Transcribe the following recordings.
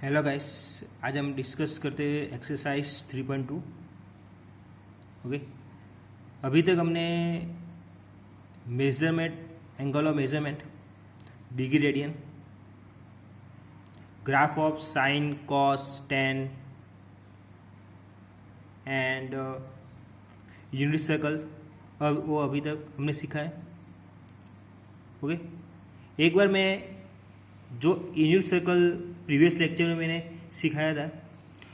Hello guys, आज हम discuss करते हैं एक्सरसाइज 3.2। ओके, अभी तक हमने measurement, angle of measurement, degree radian, graph of sine cos tan and unit circle, वो अभी तक हमने सीखा है। ओके, एक बार मैं जो यूनिट सर्कल प्रीवियस लेक्चर में मैंने सिखाया था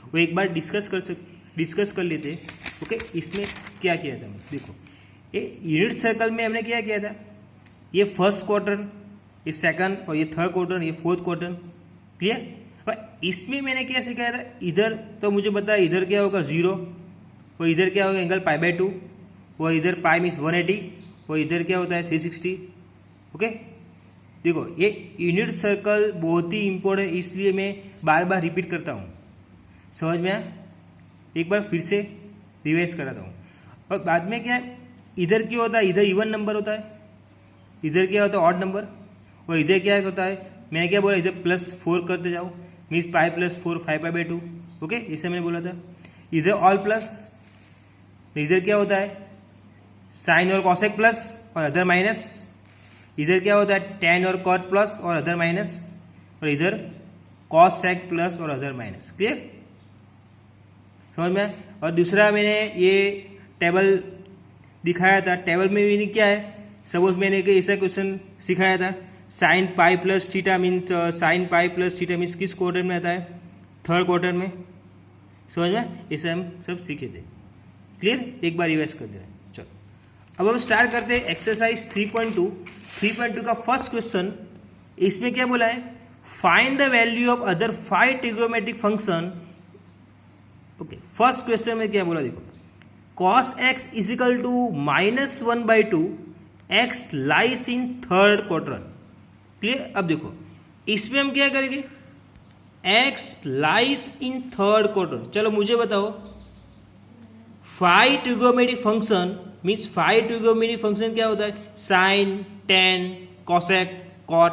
वो एक बार डिस्कस कर लेते। ओके, इसमें क्या किया था देखो, ये यूनिट सर्कल में हमने क्या किया था, ये फर्स्ट क्वार्टर, ये सेकंड और ये थर्ड क्वार्टर, ये फोर्थ क्वार्टर। क्लियर? और इसमें मैंने क्या सिखाया था, इधर तो मुझे पता है इधर क्या होगा 0 और इधर क्या होगा एंगल π/2 और इधर पाई मीन्स 180 और इधर क्या होता है 360। ओके, देखो ये यूनिट सर्कल बहुत ही इंपॉर्टेंट, इसलिए मैं बार बार रिपीट करता हूँ। समझ में आया? एक बार फिर से रिवाइज कराता हूँ। और बाद में क्या है, इधर क्या होता है, इधर इवन नंबर होता है, इधर क्या होता है ऑड नंबर, और इधर क्या होता है, मैंने क्या बोला, इधर +4 करते जाओ मीन्स π+4 5π/2। ओके, इसे मैंने बोला था। इधर ऑल प्लस, इधर क्या होता है साइन और कॉसेक प्लस और अदर माइनस, इधर क्या होता है टेन और कॉट प्लस और अदर माइनस, और इधर कॉस सेक प्लस और अदर माइनस। क्लियर? समझ में? और दूसरा मैंने ये टेबल दिखाया था, टेबल में भी क्या है, सपोज मैंने ऐसा क्वेश्चन सिखाया था, sine pi plus theta means sine pi plus theta means किस क्वार्टर में आता है, थर्ड क्वार्टर में। समझ में? इसे हम सब सीखे थे। क्लियर? एक बार रिवाइज कर दे रहे हैं। चलो अब हम स्टार्ट करते हैं एक्सरसाइज 3.2 का फर्स्ट क्वेश्चन। इसमें क्या बोला है, find the value of other 5 trigonometric function. Okay, first question में क्या बोला देखो, cos x is equal to -1/2 x lies in third quadrant. Clear? अब देखो इसमें हम क्या करेंगे, x lies in third quadrant. चलो मुझे बताओ 5 trigonometric function means 5 trigonometric function क्या होता है, sine, tan, cosec, cot.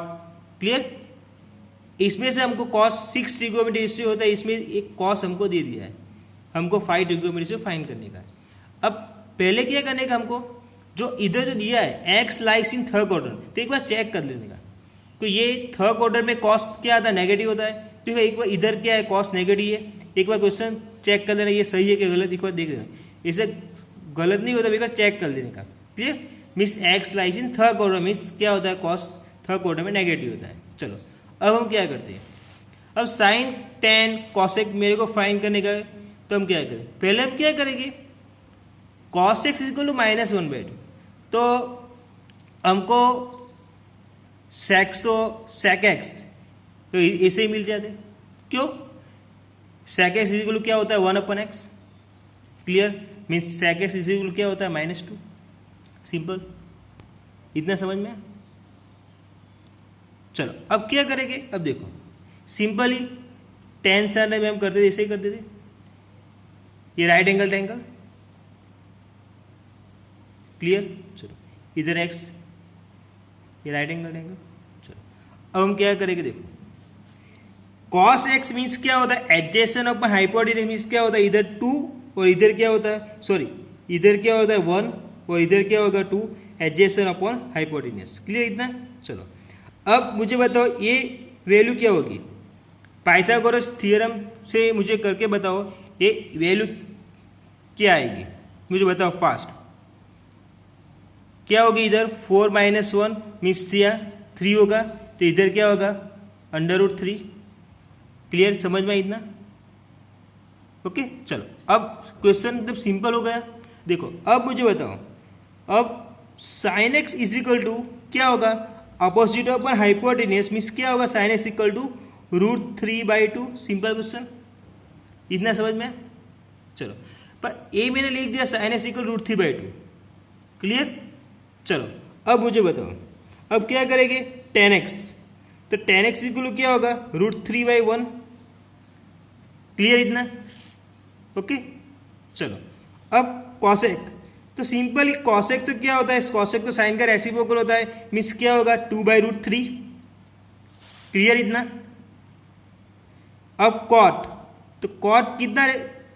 Clear? इसमें से हमको cos 6 ट्रिग्नोमेट्री इससे होता है, इसमें एक cos हमको दे दिया है, हमको 5 ट्रिग्नोमेट्री से फाइंड करने का है। अब पहले क्या करने का, हमको जो इधर जो दिया है x lies in third quarter, तो एक बार चेक कर लेने का। तो ये थर्ड क्वार्टर में cos क्या आता है, नेगेटिव होता है। तो एक बार इधर क्या है, cos नेगेटिव है, एक बार क्वेश्चन चेक कर लेना ये सही है कि गलत, एक बार देख लेना। इसे गलत नहीं होता, एक बार चेक कर लेने का। Clear? Means x lies in third quarter means क्या होता है, cos थर्ड क्वार्टर में नेगेटिव होता है। चलो अब हम क्या करते हैं, अब साइन, टेन, कॉसेक मेरे को फाइंड करने का है, तो हम क्या करें, पहले हम क्या करेंगे, cos x is equal to -1/2, तो हमको sec x तो इसे ही मिल जाते। क्यों? sec x is equal to क्या होता है 1/x। Clear? Means sec x is equal to होता है -2। सिंपल, इतना समझ में? चलो अब क्या करेंगे, अब देखो सिंपली टेन सन में हम करते थे, ऐसे ही करते थे, ये राइट एंगल ट्रायंगल। क्लियर? चलो इधर x, ये राइट एंगल ट्रायंगल। चलो अब हम क्या करेंगे, देखो cos x मीन्स क्या होता है, एडजेसेंट अपन हाइपोटेन्यूज मीन्स क्या होता है, इधर 2 और इधर क्या होता है, सॉरी इधर क्या होता है 1 और इधर क्या होगा 2, एडजेसेंट अपॉन हाइपोटेन्यूज। क्लियर इतना? चलो अब मुझे बताओ ये वैल्यू क्या होगी, पाइथागोरस थ्योरम से मुझे करके बताओ ये वैल्यू क्या आएगी, मुझे बताओ फास्ट। क्या होगी, इधर 4 - 1 मीन्स 3 होगा, तो इधर क्या होगा √3। क्लियर? समझ में इतना? ओके, चलो अब क्वेश्चन एकदम सिंपल हो गया। देखो अब मुझे बताओ, अब sine x is equal to क्या होगा, अपोजिट ऑफ हाइपोटेन्यूज मीन्स क्या होगा, sine x equal to √3/2। Simple question, इतना समझ में? चलो पर ये मैंने लिख दिया साइन एक्स इक्वल √3/2। क्लियर? चलो अब मुझे बताओ, अब क्या करेंगे, tan x, तो tan x इक्वल क्या होगा √3/1। क्लियर इतना? ओके, चलो अब कॉसेक, तो सिंपल कॉसेक तो क्या होता है, कॉसेक तो साइन का रेसिप्रोकल होता है, मीन्स क्या होगा 2/√3। क्लियर इतना? अब कॉट, तो कॉट कितना,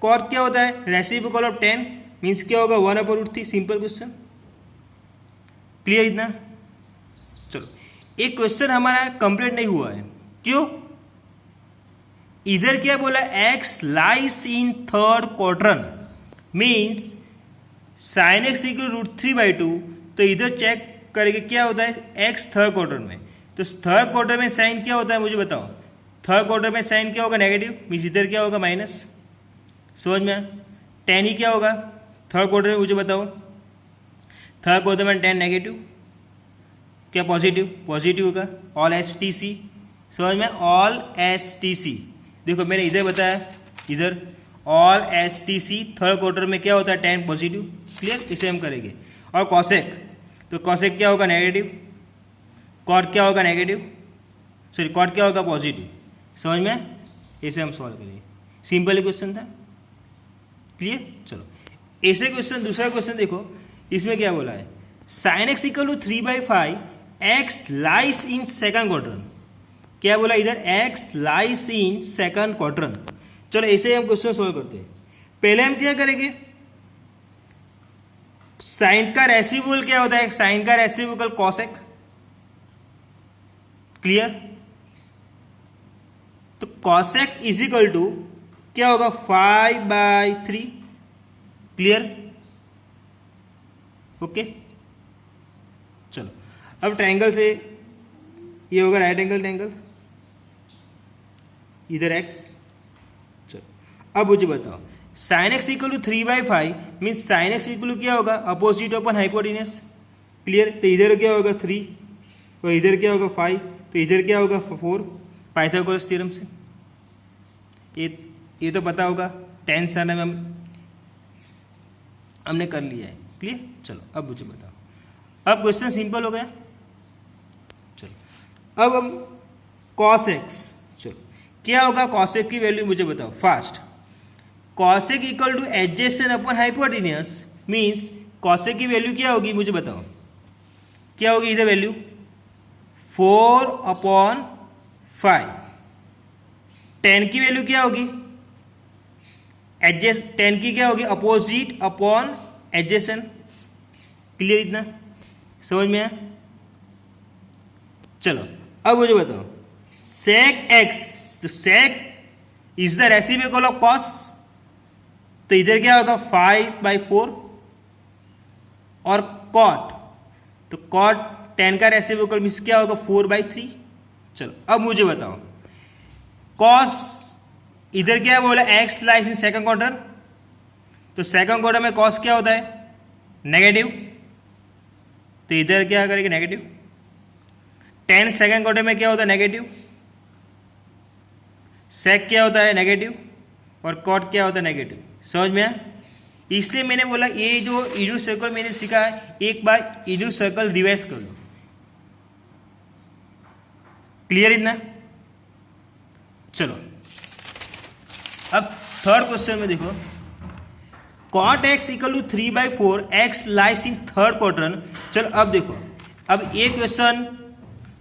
कॉट क्या होता है, रेसिप्रोकल ऑफ 10 मीन्स क्या होगा 1/√3, सिंपल क्वेश्चन, क्लियर इतना। चलो एक क्वेश्चन हमारा कंप्लीट नहीं हुआ है, क्यों, इधर क्या बोला, x lies in third quadrant means sine x equal √3/2, तो इधर चेक करेंगे क्या होता है एक्स थर्ड क्वाड्रेंट में, तो थर्ड क्वाड्रेंट में साइन क्या होता है मुझे बताओ, थर्ड क्वाड्रेंट में साइन क्या होगा नेगेटिव, मीन्स इधर क्या होगा माइनस, समझ में, टेन ही क्या होगा थर्ड क्वाड्रेंट में मुझे बताओ, थर्ड क्वाड्रेंट में 10 नेगेटिव, क्या पॉजिटिव, पॉजिटिव होगा, ऑल एस टी सी, समझ में, ऑल एस टी सी, देखो मैंने इधर बताया, इधर all S T C third quarter में क्या होता है 10 पॉजिटिव, क्लियर, इसे हम करेंगे। और कॉसेक, तो कॉसेक क्या होगा नेगेटिव, कॉट क्या होगा नेगेटिव, सॉरी कॉट क्या होगा पॉजिटिव, समझ में, इसे हम सॉल्व करेंगे, सिंपल क्वेश्चन था, क्लियर। चलो ऐसे क्वेश्चन, दूसरा क्वेश्चन देखो, इसमें क्या बोला है, sine x equal to 3/5 x lies in second quadrant, क्या बोला इधर, x lies in second quadrant. चलो ऐसे हम क्वेश्चन सोल्व करते हैं, पहले हम क्या करेंगे, साइन का रेसिप्रोकल क्या होता है, साइन का रेसिप्रोकल कॉसेक, क्लियर, तो कॉसेक इज इक्वल टू क्या होगा 5/3, क्लियर, ओके। चलो अब ट्रायंगल से ये होगा राइट एंगल ट्रायंगल, इधर एक्स, चलो अब मुझे बताओ sine x equal to 3/5 means sine x equal to क्या होगा अपोजिट अपन हाइपोटेनस, क्लियर, तो इधर क्या होगा 3 और इधर क्या होगा 5, तो इधर क्या होगा 4, पाइथागोरस थ्योरम से, ये तो पता होगा 10th स्टैंडर्ड में हमने कर लिया है, क्लियर। चलो अब मुझे बताओ, अब क्वेश्चन सिंपल हो गया, चलो अब हम cos x, चलो क्या होगा cos x की वैल्यू मुझे बताओ fast, cos x equal to adjacent upon hypotenuse means cos x की वैल्यू क्या होगी मुझे बताओ, क्या होगी इधर वैल्यू 4/5, 10 की वैल्यू क्या होगी एडजेस्ट, 10 की क्या होगी अपोजिट अपॉन एडजेसेंट, क्लियर इतना, समझ में आया। चलो अब मुझे बताओ sec x, तो sec is the reciprocal of cos, तो इधर क्या होगा 5/4 और cot, तो cot 10 का रेसिप्रोकल मीन्स क्या होगा 4/3। चलो अब मुझे बताओ cos, इधर क्या बोला x lies in second quarter, तो सेकंड क्वार्टर में cos क्या होता है नेगेटिव, तो इधर क्या करेंगे नेगेटिव, 10 सेकंड क्वार्टर में क्या होता है नेगेटिव, sec क्या होता है नेगेटिव और cot क्या होता है नेगेटिव, समझ में आया। इसलिए मैंने बोला ये जो इन्यूट सर्कल मैंने सीखा है एक बार इन्यूट सर्कल रिवाइज कर लो, क्लियर इतना। चलो अब थर्ड क्वेश्चन में देखो cot x equal to 3/4 x lies in third quadrant. चलो अब देखो, अब ये क्वेश्चन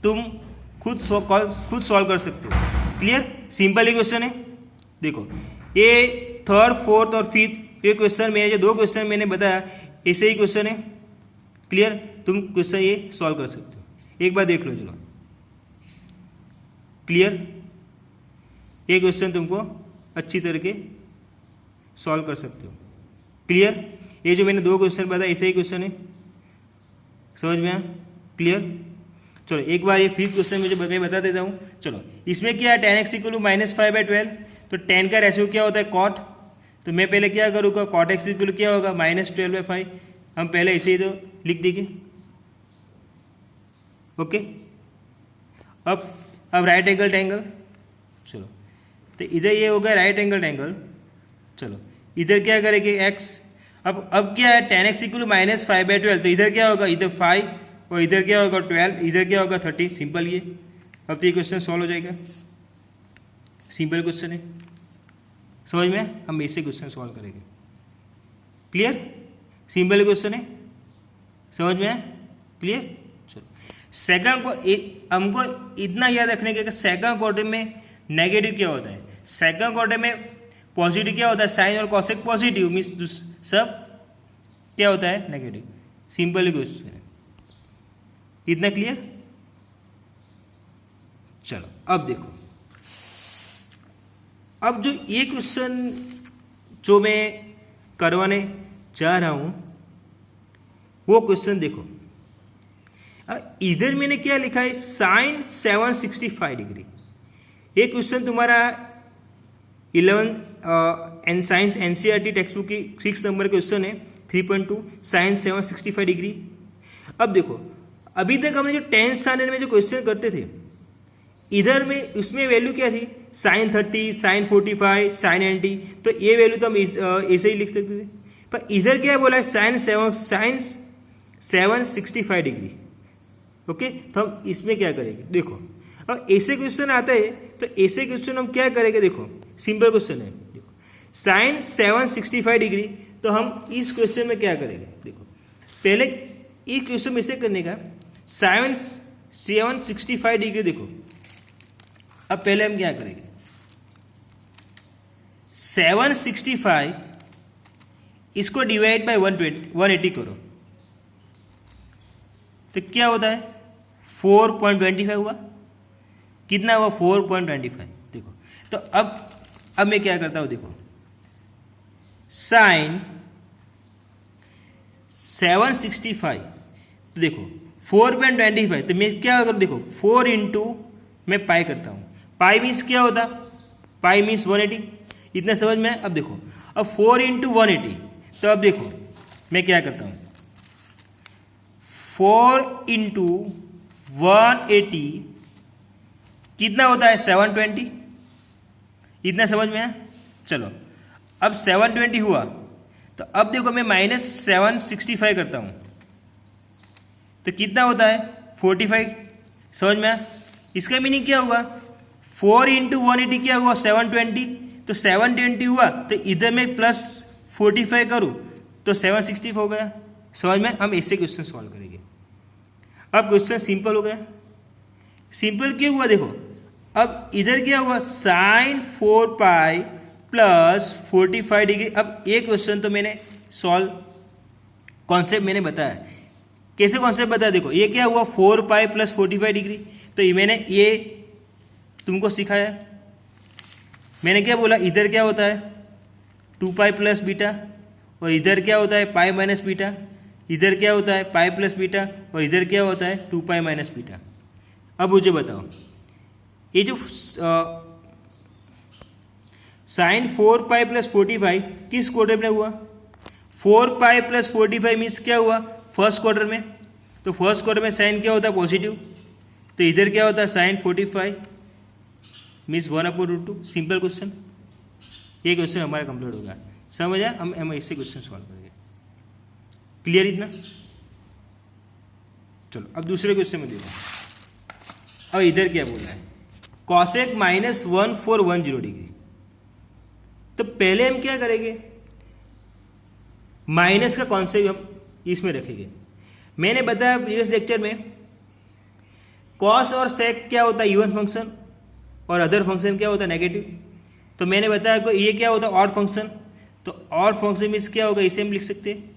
तुम खुद सॉल्व कर सकते हो, क्लियर, सिंपल ही क्वेश्चन है। देखो ये थर्ड फोर्थ और फिफ्थ ये क्वेश्चन मैंने जो 2 क्वेश्चन मैंने बताया ऐसे ही क्वेश्चन है, क्लियर, तुम क्वेश्चन ये सॉल्व कर सकते हो, एक बार देख लो चलो, क्लियर, ये क्वेश्चन तुमको अच्छी तरीके सॉल्व कर सकते हो, क्लियर। ये जो मैंने 2 क्वेश्चन बताया ऐसे ही क्वेश्चन है, समझ में आया, क्लियर। चलो एक बार ये फिफ्थ क्वेश्चन मुझे मैं बता देता हूँ। चलो इसमें क्या है tan x इक्वल टू -5/12, तो 10 का रेशियो क्या होता है cot, तो मैं पहले क्या करूँगा cot x इक्वल क्या होगा -12/5, हम पहले इसे ही तो लिख देंगे, ओके। अब राइट एंगल ट्रायंगल, चलो तो इधर ये हो गया राइट एंगल ट्रायंगल। चलो इधर क्या करेंगे x, अब क्या है tan x इक्वल -5/12, तो इधर क्या होगा इधर 5 और इधर क्या होगा 12, इधर क्या होगा 30, सिंपल ये। अब तो ये क्वेश्चन सॉल्व हो जाएगा, सिंपल क्वेश्चन है, समझ में, हम ऐसे क्वेश्चन सॉल्व करेंगे, क्लियर, सिंपल क्वेश्चन है, समझ में है, क्लियर। चलो सेकंड को हमको इतना याद रखने का कि सेकंड क्वार्टर में नेगेटिव क्या होता है, सेकंड क्वार्टर में पॉजिटिव क्या होता है, साइन और कॉसेक पॉजिटिव, मीन्स सब क्या होता है, नेगेटिव। सिंपल क्वेश्चन है, इतना क्लियर। चलो अब देखो, अब जो ये क्वेश्चन जो मैं करवाने जा रहा हूं वो क्वेश्चन देखो, इधर मैंने क्या लिखा है, साइन 765 डिग्री। ये क्वेश्चन तुम्हारा 11 साइंस एनसीईआरटी टेक्स्ट बुक की 6 नंबर क्वेश्चन है 3.2 साइन 765 डिग्री। अब देखो, अभी तक हमने जो 10th स्टैंडर्ड में जो क्वेश्चन करते थे, इधर में उसमें वैल्यू क्या थी, साइन 30, साइन 45, साइन 90, तो ये वैल्यू तो हम ऐसे ही लिख सकते थे। पर इधर क्या बोला है, साइन 765 डिग्री। ओके, तो हम इसमें क्या करेंगे, देखो अब ऐसे क्वेश्चन आता है तो ऐसे क्वेश्चन हम क्या करेंगे, देखो सिंपल क्वेश्चन है, देखो साइन 765 डिग्री, तो हम इस क्वेश्चन में क्या करेंगे, देखो पहले इस क्वेश्चन में इसे करने का, साइन 765 डिग्री देखो। अब पहले हम क्या करेंगे, 765 इसको डिवाइड बाय 180 करो, तो क्या होता है 4.25 हुआ, कितना हुआ 4.25। देखो तो अब मैं क्या करता हूं, देखो साइन 765, तो देखो 4.25, तो मैं क्या करूं, देखो 4 इंटू मैं पाई करता हूं, पाई मीन्स क्या होता, पाई मीन्स 180, इतना समझ में। अब देखो, अब 4 इंटू 180, तो अब देखो मैं क्या करता हूं, 4 इंटू 180 कितना होता है 720, इतना समझ में है। चलो अब 720 हुआ, तो अब देखो मैं माइनस 765 करता हूं, तो कितना होता है 45, समझ में आया। इसका मीनिंग क्या होगा, 4 इंटू 180 क्या हुआ 720, तो 720 हुआ, तो इधर में प्लस 45 करूं तो 760 हो गया, समझ में। हम ऐसे क्वेश्चन सॉल्व करेंगे। अब क्वेश्चन सिंपल हो गया। सिंपल क्यों हुआ, देखो अब इधर क्या हुआ, साइन 4 पाई प्लस 45 डिग्री। अब ये क्वेश्चन तो मैंने सॉल्व, कॉन्सेप्ट मैंने बताया, कैसे कॉन्सेप्ट बताया, देखो ये क्या हुआ 4 पाई प्लस 45 डिग्री, तो ये मैंने ये तुमको सिखाया। मैंने क्या बोला, इधर क्या होता है 2 पाई प्लस बीटा, और इधर क्या होता है पाई माइनस बीटा, इधर क्या होता है पाई प्लस बीटा, और इधर क्या होता है 2 पाई माइनस बीटा। अब मुझे बताओ, ये जो साइन 4 पाई प्लस 45 किस क्वार्टर में हुआ, 4 पाई प्लस 45 मीन्स क्या हुआ फर्स्ट क्वार्टर में, तो फर्स्ट क्वार्टर में साइन क्या होता है पॉजिटिव, तो इधर क्या होता है साइन 45 मीन्स 1/√2। सिंपल क्वेश्चन, ये क्वेश्चन हमारा कंप्लीट होगा। समझ आया, हम इससे क्वेश्चन सॉल्व करेंगे। क्लियर इतना। चलो अब दूसरे क्वेश्चन में देखो। अब इधर क्या बोला है, कॉसेक माइनस 1410 डिग्री। तो पहले हम क्या करेंगे, माइनस का कॉन्सेप्ट हम इसमें रखेंगे। मैंने बताया प्रीवियस लेक्चर में कॉस और सेक क्या होता है इवन फंक्शन, और अदर फंक्शन क्या होता है नेगेटिव। तो मैंने बताया कि ये क्या होता है ऑड फंक्शन, तो ऑड फंक्शन मीन्स क्या होगा, इसे हम लिख सकते हैं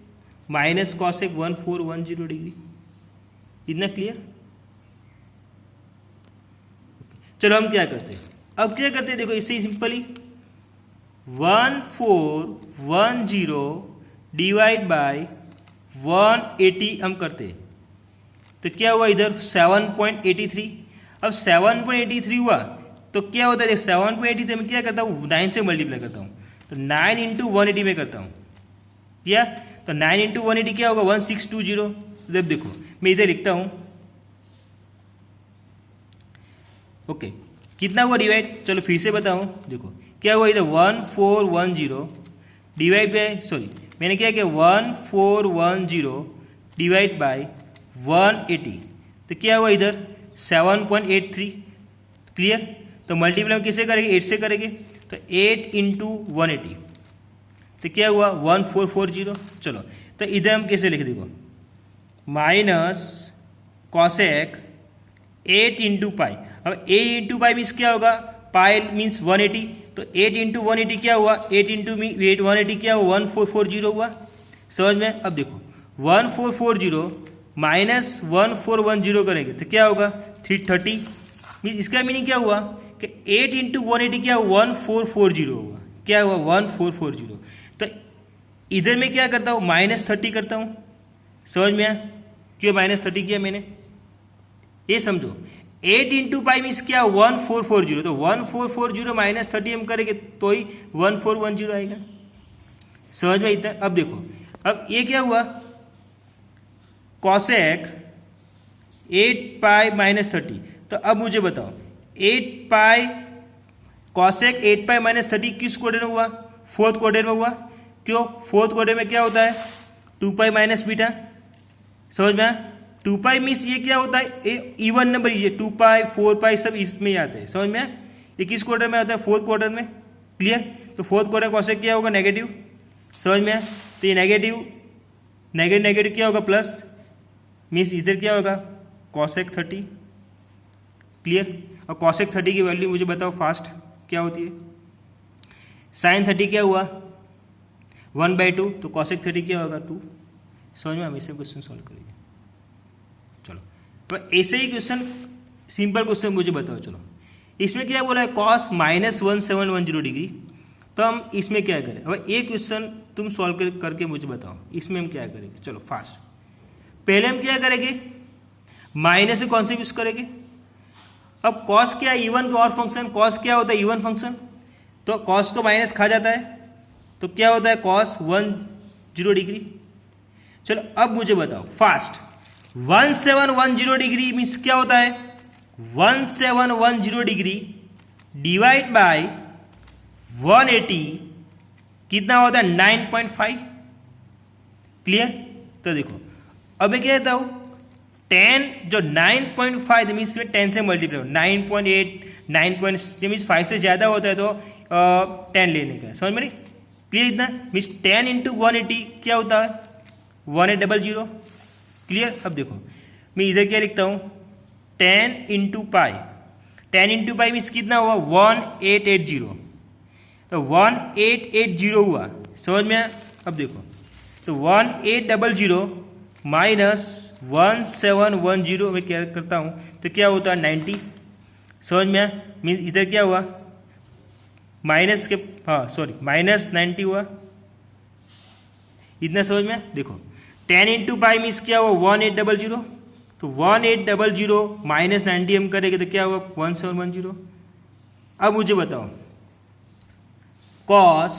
माइनस कॉसेक 1410 डिग्री। इतना क्लियर। चलो हम क्या करते हैं, अब क्या करते हैं, देखो इसे सिंपली 1410 डिवाइड बाय 180 हम करते हैं, तो क्या हुआ इधर 7.83। अब 7.83 हुआ तो क्या होता है 7.83 मैं क्या करता हूँ 9 से मल्टीप्लाई करता हूँ, तो 9 इंटू 180 में करता हूँ क्या, तो 9 इंटू 180 क्या होगा 1620। जब देखो मैं इधर लिखता हूँ, ओके कितना हुआ डिवाइड, चलो फिर से बताऊँ, देखो क्या हुआ इधर 1410 डिवाइड बाय, सॉरी मैंने क्या किया 1410 डिवाइड बाय 180, तो क्या हुआ इधर 7.83। क्लियर। तो मल्टीप्लाई हम किससे करेंगे 8 से करेंगे, तो 8 इंटू 180, तो क्या हुआ 1440। चलो तो इधर हम कैसे लिख, देखो माइनस कॉसेक 8 इंटू पाई। अब 8 इंटू पाई मीन्स क्या होगा पाई मीन्स 180, तो 8 इंटू 180 क्या हुआ, 8 इंटू 180 क्या हुआ, 1440 हुआ। समझ में? अब देखो 1440 माइनस 1410 करेंगे तो क्या होगा 330। मीन्स इसका मीनिंग क्या हुआ कि 8 इंटू 180 क्या हुआ 1440 हुआ, क्या हुआ 1440। तो इधर में क्या करता हूँ -30 करता हूँ। समझ में आया क्यों -30 किया मैंने, ये समझो। 8 इंटू पाई मीन्स क्या 1440, तो 1440 -30 हम करेंगे तो ही 1410 आएगा। समझ में इतना? अब देखो अब ये क्या हुआ कॉसेक 8 पाई -30, तो अब मुझे बताओ 8 पाई कॉसेक 8 पाई -30 किस क्वाड्रेंट में हुआ, फोर्थ क्वाड्रेंट में हुआ। क्यों, फोर्थ क्वाड्रेंट में क्या होता है 2 पाई माइनस बीटा। समझ में? 2 पाई मीन्स ये क्या होता है इवन नंबर, ये 2 पाई 4 पाई सब इसमें ही आते हैं। समझ में? ये किस क्वार्टर में आता है, फोर्थ क्वार्टर में। क्लियर? तो फोर्थ क्वार्टर कॉसेक क्या होगा नेगेटिव। समझ में? तो ये नेगेटिव नेगेटिव नेगेटिव क्या होगा प्लस, मीन्स इधर क्या होगा कॉसेक 30। क्लियर? और कॉसेक 30 की वैल्यू मुझे बताओ फास्ट क्या होती है। साइन 30 क्या हुआ 1/2, तो कॉसेक 30 क्या होगा 2। समझ में? हम ऐसे क्वेश्चन सॉल्व करेंगे। चलो तो ऐसे ही क्वेश्चन, सिंपल क्वेश्चन मुझे बताओ। चलो इसमें क्या बोला है कॉस -1710 डिग्री, तो हम इसमें क्या करें। अब एक क्वेश्चन तुम सॉल्व करके मुझे बताओ इसमें हम क्या करेंगे। चलो फास्ट, पहले हम क्या करेंगे माइनस से कौन से यूज करेंगे। अब कॉस क्या है इवन और फंक्शन, कॉस क्या होता है इवन फंक्शन, तो कॉस को माइनस खा जाता है, तो क्या होता है कॉस 10 डिग्री। चलो अब मुझे बताओ फास्ट 1710 डिग्री मीन्स क्या होता है 1710 डिग्री डिवाइड बाय 180 कितना होता है 9.5। क्लियर? तो देखो अब मैं क्या कहता हूं 10 जो 9.5 मीन्स में 10 से मल्टीप्लाई 9.8 9. मीन्स 5 से ज्यादा होता है तो 10 लेने का। समझ में? क्लियर? इतना मीन्स 10 इंटू 180 क्या होता है 1800। क्लियर? अब देखो मैं इधर क्या लिखता हूं 10 into pi, 10 into pi means कितना हुआ 1880, तो 1880 हुआ। समझ में? अब देखो तो 1800 माइनस 1710 मैं क्या करता हूं तो क्या होता है 90। समझ में? मीन्स इधर क्या हुआ माइनस के, हाँ सॉरी माइनस 90 हुआ। इतना समझ में? देखो 10 इंटू पाई मीन्स क्या हुआ 1800, तो 1800 माइनस 90 हम करेंगे तो क्या हुआ 1710। अब मुझे बताओ कॉस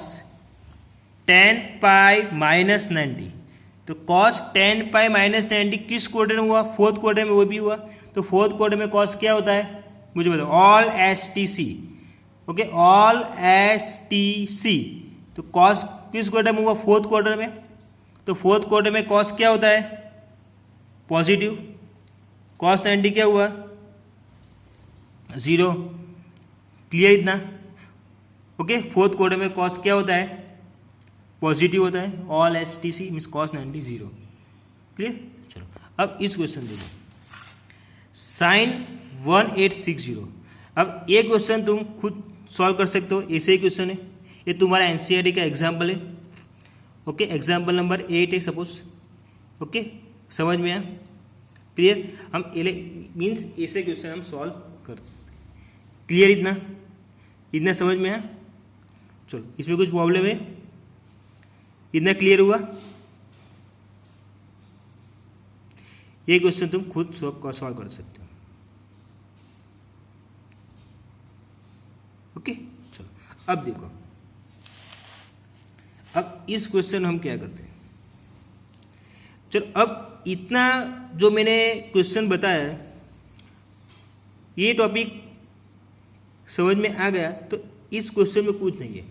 10 पाई माइनस 90, तो कॉस 10 पाई माइनस 90 किस क्वार्टर में हुआ फोर्थ क्वार्टर में, वो भी हुआ। तो फोर्थ क्वार्टर में कॉस क्या होता है मुझे बताओ all STC। Okay all STC, तो कॉस किस क्वार्टर में हुआ फोर्थ क्वार्टर में, तो फोर्थ क्वार्टर में कॉस क्या होता है पॉजिटिव। कॉस 90 क्या हुआ 0। क्लियर? इतना ओके फोर्थ क्वार्टर में कॉस क्या होता है पॉजिटिव होता है, all STC means cos 90 0। Clear? चलो अब इस क्वेश्चन देखो साइन 1860। अब ये क्वेश्चन तुम खुद सॉल्व कर सकते हो, ऐसे ही क्वेश्चन है, ये तुम्हारा NCERT का एग्जाम्पल है। ओके एग्जाम्पल नंबर 8 है सपोज। ओके समझ में आया? क्लियर? हम मीन्स ऐसे क्वेश्चन हम सॉल्व करते। क्लियर? इतना इतना समझ में आया? चलो इसमें कुछ प्रॉब्लम है? इतना क्लियर हुआ? ये क्वेश्चन तुम खुद सॉल्व कर सकते हो। ओके चलो अब देखो, अब इस क्वेश्चन हम क्या करते हैं। चलो अब इतना जो मैंने क्वेश्चन बताया ये टॉपिक समझ में आ गया, तो इस क्वेश्चन में कुछ नहीं है।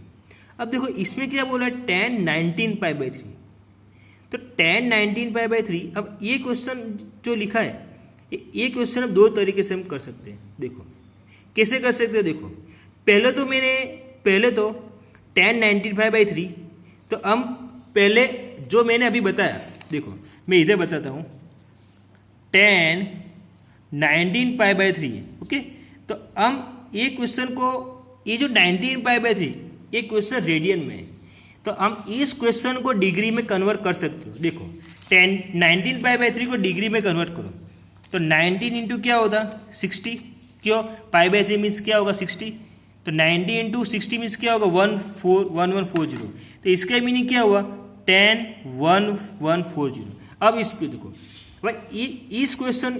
अब देखो इसमें क्या बोला है tan 19 पाई बाई 3, तो tan 19 पाई बाई 3। अब ये क्वेश्चन जो लिखा है ये क्वेश्चन अब दो तरीके से हम कर सकते हैं। देखो कैसे कर सकते हैं। देखो पहले तो tan 19 पाई बाई 3, तो हम पहले जो मैंने अभी बताया, देखो मैं इधर बताता हूँ tan 19 पाई बाई 3। ओके तो हम ये क्वेश्चन को, ये जो 19π/3 ये क्वेश्चन रेडियन में है, तो हम इस क्वेश्चन को डिग्री में कन्वर्ट कर सकते हो। देखो 19π/3 को डिग्री में कन्वर्ट करो तो 19 इंटू क्या होता 60, क्यों π/3 मीन्स क्या होगा 60, तो 90 इंटू 60 मीन्स क्या होगा 1140, तो इसका मीनिंग क्या हुआ 101140। अब इसको देखो भाई, इस क्वेश्चन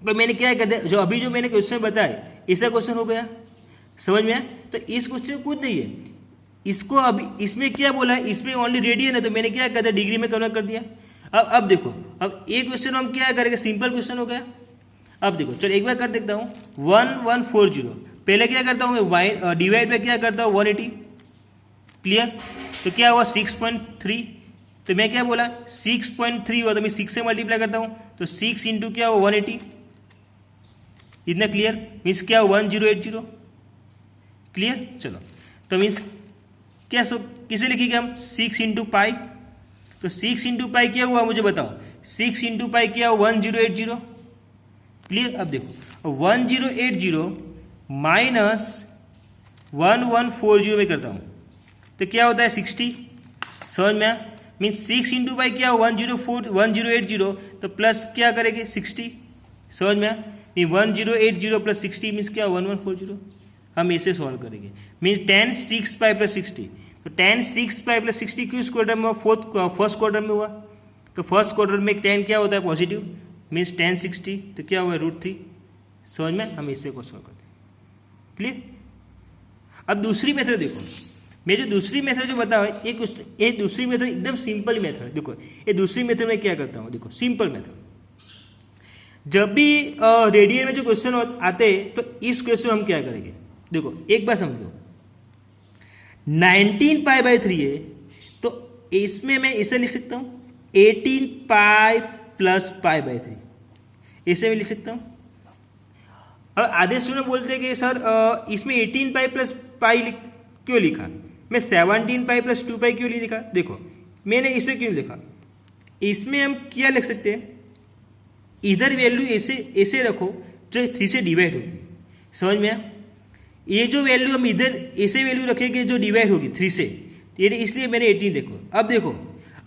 पर मैंने क्या कर दिया, जो अभी जो मैंने क्वेश्चन बताया ऐसा क्वेश्चन हो गया, समझ में आया। तो इस क्वेश्चन कुछ नहीं है, इसको अभी इसमें क्या बोला है, इसमें ओनली रेडियन है, तो मैंने क्या कर दिया डिग्री में कन्वर्ट कर दिया। अब देखो, अब एक क्वेश्चन हम क्या करेंगे, सिंपल क्वेश्चन हो गया। अब देखो चलो एक बार कर देखता हूँ 1140, पहले क्या करता हूँ मैं डिवाइड में क्या करता हूँ 180, क्लियर। तो क्या हुआ 6.3, तो मैं क्या बोला 6.3 हुआ, तो मैं 6 से मल्टीप्लाई करता हूँ, तो 6 इंटू क्या हुआ 180, इतना क्लियर, मीन्स क्या 1080, क्लियर। चलो तो मीन्स क्या किसे लिखेंगे हम 6 इंटू पाई, तो 6 इंटू पाई क्या हुआ मुझे बताओ, 6 इंटू पाई क्या हुआ 1080, क्लियर। अब देखो 1080 माइनस 1140 में करता हूँ तो क्या होता है 60, समझ में आया। मीन्स 6 इंटू पाई क्या 1080, तो प्लस क्या करेंगे 60, समझ में आया। 1080 प्लस 60 मीन्स क्या 1140, हम इसे सॉल्व करेंगे। मीन्स 10 6 पाई प्लस 60, तो 10 6 पाई प्लस 60 किस क्वार्टर में हुआ, फर्स्ट क्वार्टर में हुआ, तो फर्स्ट क्वार्टर में 10 क्या होता है पॉजिटिव, मीन्स 10 60, तो क्या हुआ √3, समझ में, हम इससे को सॉल्व करते हैं, क्लियर। अब दूसरी मेथड देखो, मैं जो दूसरी मेथड जो बताऊँ ये दूसरी मेथड एकदम सिंपल मेथड है। देखो ये दूसरी मेथड में क्या करता हूँ, देखो सिंपल मेथड, जब भी रेडियन में जो क्वेश्चन आते हैं तो इस क्वेश्चन हम क्या करेंगे, देखो एक बार समझो 19π/3 है, तो इसमें मैं इसे लिख सकता हूँ 18π प्लस π/3, इसे मैं लिख सकता हूँ। और आधे स्टूडेंट बोलते हैं कि सर इसमें 18π प्लस π क्यों लिखा, मैं 17π प्लस 2π क्यों नहीं लिखा। देखो मैंने इसे क्यों लिखा, इसमें हम क्या लिख सकते हैं, इधर वैल्यू ऐसे रखो जो 3 से डिवाइड होगी, समझ में आया। ये जो वैल्यू हम इधर ऐसे वैल्यू रखेंगे जो डिवाइड होगी 3 से, ये इसलिए मैंने 18 देखो। अब देखो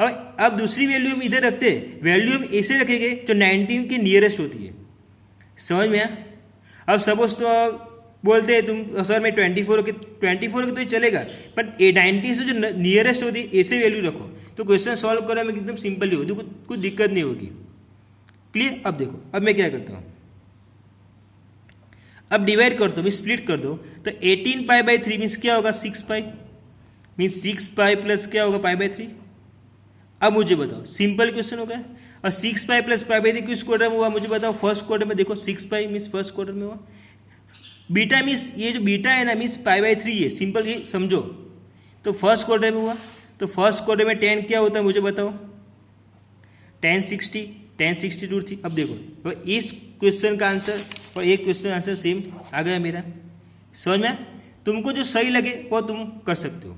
अब दूसरी वैल्यू हम इधर रखते हैं, वैल्यू हम ऐसे रखेंगे जो 19 के नियरेस्ट होती है, समझ में आया। अब सपोज तो बोलते हैं तुम सर मैं 24 की तो चलेगा, पर 90 से जो नियरेस्ट होती है ऐसे वैल्यू रखो, तो क्वेश्चन सॉल्व करने में एकदम सिंपल ही होगी, कुछ दिक्कत नहीं होगी, क्लियर। अब देखो अब मैं क्या करता हूँ, अब डिवाइड कर दो, मीन स्प्लिट कर दो, तो 18π/3 मीन्स क्या होगा 6π, मीन्स 6π प्लस क्या होगा π/3। अब मुझे बताओ सिंपल क्वेश्चन हो गया, और 6π प्लस π/3 किस क्वार्टर में हुआ मुझे बताओ, फर्स्ट क्वार्टर में। देखो 6π मीन्स फर्स्ट क्वार्टर में हुआ, बीटा मीन्स ये जो बीटा है ना मीन्स π/3 है, सिंपल ये समझो, तो फर्स्ट क्वार्टर में हुआ, तो फर्स्ट क्वार्टर में 10 क्या होता है मुझे बताओ 1060 √3। अब देखो तो इस क्वेश्चन का आंसर और एक क्वेश्चन आंसर सेम आ गया मेरा, समझ में। तुमको जो सही लगे वो तुम कर सकते हो,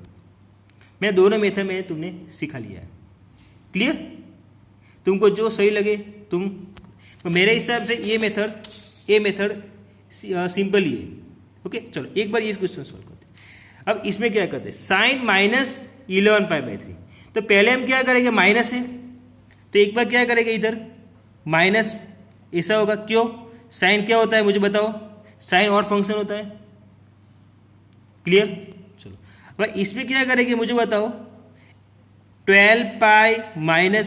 मैं दोनों मेथड में तुमने सिखा लिया है, क्लियर। तुमको जो सही लगे तुम, तो मेरे हिसाब से ये मेथड सिंपल ही है, ओके। चलो एक बार ये क्वेश्चन सॉल्व करते हैं। अब इसमें क्या करते हैं, साइन -11π/3, तो पहले हम क्या करेंगे, माइनस है तो एक बार क्या करेंगे इधर माइनस, ऐसा होगा, क्यों, साइन क्या होता है मुझे बताओ, साइन और फंक्शन होता है, क्लियर। चलो अब इसमें क्या करेंगे मुझे बताओ 12π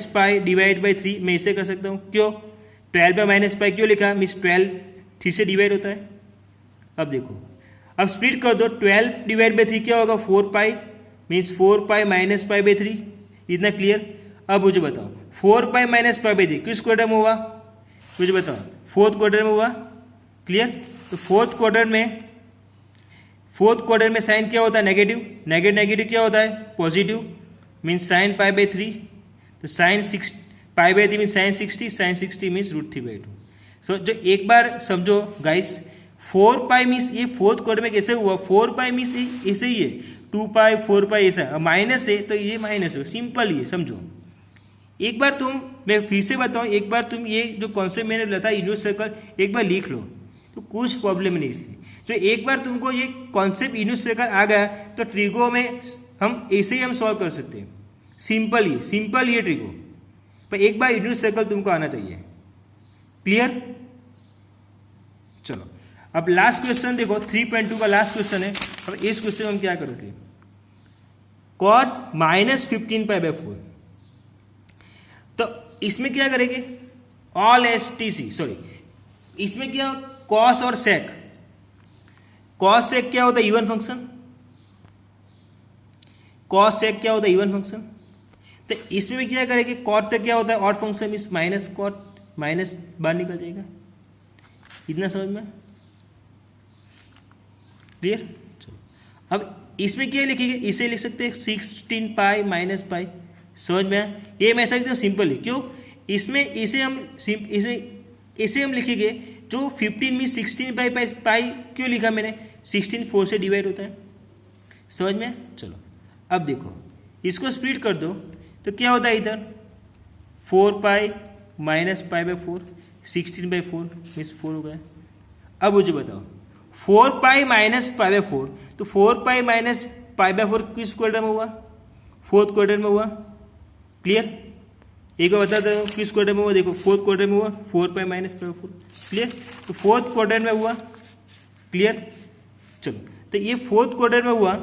- π डिवाइड बाई 3, मैं इसे कर सकता हूँ, क्यों 12π - π क्यों लिखा, मीन्स 12 3 से डिवाइड होता है। अब देखो अब स्प्लिट कर दो, 12 डिवाइड बाई 3 क्या होगा 4π, मीन्स 4π - π/3, इतना क्लियर। अब मुझे बताओ 4π - π/3 किस क्वार्टर में हुआ मुझे बताओ, फोर्थ क्वार्टर में हुआ, क्लियर। तो फोर्थ क्वार्टर में साइन क्या होता है नेगेटिव क्या होता है पॉजिटिव, मीन्स साइन π/3, तो साइन π/3 मीन्स साइन 60 मीन्स √3/2। सो जो एक बार समझो गाइस, 4π मीन्स ये फोर्थ क्वार्टर में कैसे हुआ, 4π मीन्स ऐसे ही है, 2π 4π ऐसा, माइनस है तो ये माइनस है, सिंपल ही है, समझो। एक बार मैं फिर से बताऊं, एक बार तुम ये जो कॉन्सेप्ट मैंने बताया यूनिट सर्कल एक बार लिख लो, तो कुछ प्रॉब्लम नहीं इसलिए। जो एक बार तुमको ये कॉन्सेप्ट यूनिट सर्कल आ गया तो ट्रिगो में हम ऐसे ही हम सॉल्व कर सकते हैं, सिंपल ये ट्रिगो, पर एक बार यूनिट सर्कल तुमको आना चाहिए। क्लियर? चलो अब लास्ट क्वेश्चन देखो, 3.2 का लास्ट क्वेश्चन है। अब इस क्वेश्चन में हम क्या करोगे, कॉट -15π/4, तो इसमें क्या करेंगे, ऑल STC सॉरी, इसमें क्या कॉस और सेक, कॉस सेक क्या होता है, इवन फंक्शन, कॉस सेक क्या होता है, इवन फंक्शन। तो इसमें क्या करेंगे, कॉट तक क्या होता है, ऑड फंक्शन, इस माइनस कॉट, माइनस बाहर निकल जाएगा, इतना समझ में क्लियर। चलो अब इसमें क्या लिखेंगे, इसे लिख सकते हैं 16π - π, समझ में आया। ये मेथड एकदम सिंपल है, क्यों, इसमें इसे हम लिखेंगे, जो 15 में 16π क्यों लिखा मैंने, 16 4 से डिवाइड होता है, समझ में। चलो अब देखो, इसको स्प्लिट कर दो तो क्या होता है, इधर 4π - π/4, 16/4 मीन्स 4 हो गया। अब मुझे बताओ 4π - π/4, तो 4π - π/4 किस क्वाड्रेंट में हुआ, फोर्थ क्वाड्रेंट में हुआ। क्लियर? एक बार बता दो किस क्वाड्रेंट में हुआ, देखो फोर्थ क्वाड्रेंट में हुआ, 4π - π/4। क्लियर? तो फोर्थ क्वाड्रेंट में हुआ। क्लियर? चलो तो ये फोर्थ क्वाड्रेंट में हुआ,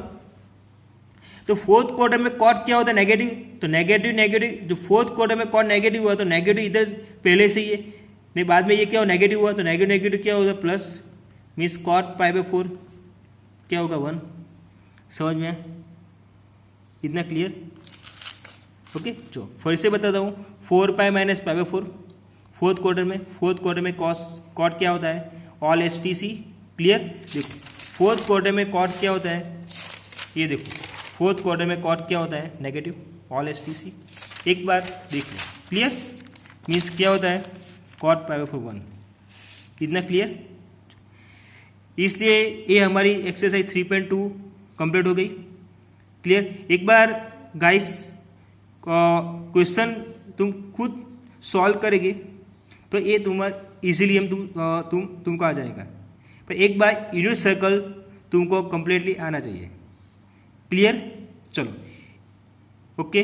तो फोर्थ क्वाड्रेंट में कॉट क्या होता है, नेगेटिव, तो नेगेटिव जो फोर्थ क्वाड्रेंट में कॉट नेगेटिव हुआ, तो नेगेटिव इधर पहले से ही है, नहीं बाद में ये क्या हो, नेगेटिव हुआ, तो नेगेटिव क्या होगा, प्लस, मीन्स कॉट π/4 क्या होगा, 1। समझ में आया? इतना क्लियर? ओके। जो फिर से बताता हूँ, 4π - π/4 फोर्थ क्वार्टर में कॉट क्या होता है, ऑल STC। क्लियर? देखो फोर्थ क्वार्टर में कॉट क्या होता है, ये देखो फोर्थ क्वार्टर में कॉट क्या होता है, नेगेटिव, ऑल STC। एक बार देख लो। क्लियर? मीन्स क्या होता है, कॉट π/4 1। इतना क्लियर? इसलिए ये हमारी एक्सरसाइज 3.2 कंप्लीट हो गई। क्लियर? एक बार गाइस क्वेश्चन तुम खुद सॉल्व करेंगे तो ये तुम्हारा इजीली हम तुमको आ जाएगा, पर एक बार यूनिट सर्कल तुमको कंप्लीटली आना चाहिए। क्लियर? चलो ओके।